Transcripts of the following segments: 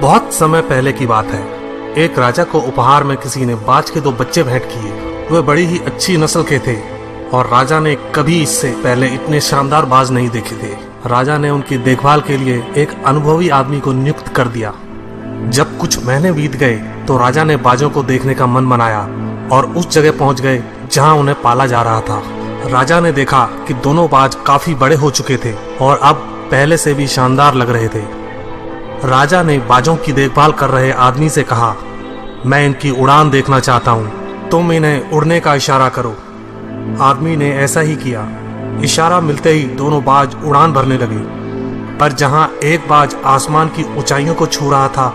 बहुत समय पहले की बात है। एक राजा को उपहार में किसी ने बाज के 2 बच्चे भेंट किए। वे बड़ी ही अच्छी नस्ल के थे और राजा ने कभी इससे पहले इतने शानदार बाज नहीं देखे थे। राजा ने उनकी देखभाल के लिए एक अनुभवी आदमी को नियुक्त कर दिया। जब कुछ महीने बीत गए तो राजा ने बाजों को देखने का मन बनाया और उस जगह पहुंच गए जहां उन्हें पाला जा रहा था। राजा ने देखा कि दोनों बाज काफी बड़े हो चुके थे और अब पहले से भी शानदार लग रहे थे। राजा ने बाजों की देखभाल कर रहे आदमी से कहा, मैं इनकी उड़ान देखना चाहता हूँ, तुम इन्हें उड़ने का इशारा करो। आदमी ने ऐसा ही किया। इशारा मिलते ही दोनों बाज उड़ान भरने लगे, पर जहां एक बाज आसमान की ऊंचाइयों को छू रहा था,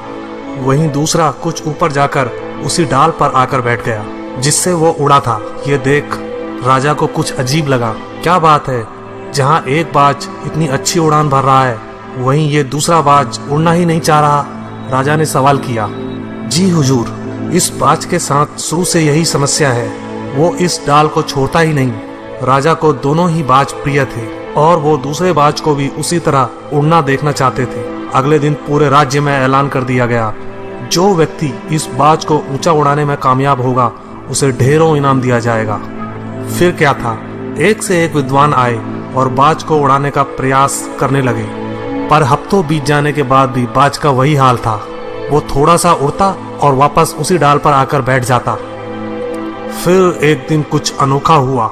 वहीं दूसरा कुछ ऊपर जाकर उसी डाल पर आकर बैठ गया जिससे वो उड़ा था। ये देख राजा को कुछ अजीब लगा। क्या बात है, जहां एक बाज इतनी अच्छी उड़ान भर रहा है, वहीं ये दूसरा बाज उड़ना ही नहीं चाह रहा। राजा ने सवाल किया, जी हुजूर, इस बाज के साथ शुरू से यही समस्या है, वो इस डाल को छोड़ता ही नहीं। राजा को दोनों ही बाज प्रिय थे और वो दूसरे बाज को भी उसी तरह उड़ना देखना चाहते थे। अगले दिन पूरे राज्य में ऐलान कर दिया गया, जो व्यक्ति इस बाज को ऊंचा उड़ाने में कामयाब होगा उसे ढेरों इनाम दिया जाएगा। फिर क्या था, एक से एक विद्वान आए और बाज को उड़ाने का प्रयास करने लगे, पर हफ्तों बीत जाने के बाद भी बाज का वही हाल था। वो थोड़ा सा उड़ता और वापस उसी डाल पर आकर बैठ जाता। फिर एक दिन कुछ अनोखा हुआ।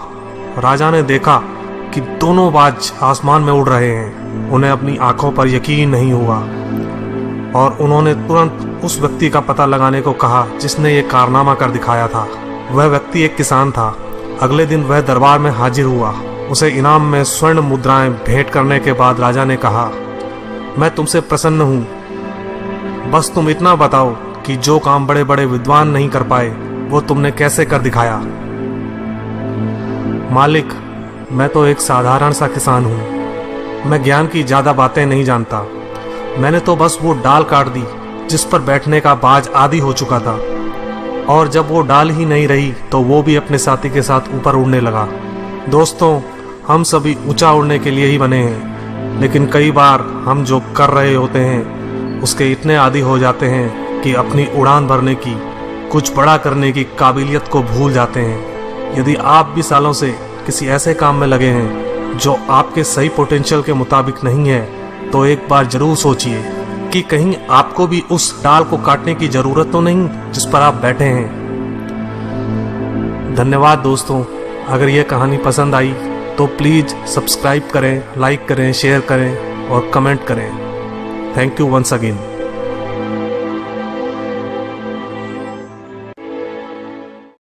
राजा ने देखा कि दोनों बाज आसमान में उड़ रहे हैं। उन्हें अपनी आंखों पर यकीन नहीं हुआ और उन्होंने तुरंत उस व्यक्ति का पता लगाने को कहा जिसने ये कारनामा कर दिखाया था। वह व्यक्ति एक किसान था। अगले दिन वह दरबार में हाजिर हुआ। उसे इनाम में स्वर्ण मुद्राएं भेंट करने के बाद राजा ने कहा, मैं तुमसे प्रसन्न हूं, बस तुम इतना बताओ कि जो काम बड़े बड़े विद्वान नहीं कर पाए वो तुमने कैसे कर दिखाया। मालिक, मैं तो एक साधारण सा किसान हूं। मैं ज्ञान की ज्यादा बातें नहीं जानता। मैंने तो बस वो डाल काट दी जिस पर बैठने का बाज आदी हो चुका था, और जब वो डाल ही नहीं रही तो वो भी अपने साथी के साथ ऊपर उड़ने लगा। दोस्तों, हम सभी ऊंचा उड़ने के लिए ही बने हैं, लेकिन कई बार हम जो कर रहे होते हैं उसके इतने आदी हो जाते हैं कि अपनी उड़ान भरने की, कुछ बड़ा करने की काबिलियत को भूल जाते हैं। यदि आप भी सालों से किसी ऐसे काम में लगे हैं जो आपके सही पोटेंशियल के मुताबिक नहीं है, तो एक बार जरूर सोचिए कि कहीं आपको भी उस डाल को काटने की जरूरत तो नहीं जिस पर आप बैठे हैं। धन्यवाद दोस्तों। अगर यह कहानी पसंद आई तो प्लीज़ सब्सक्राइब करें, लाइक करें, शेयर करें और कमेंट करें। Thank you once again.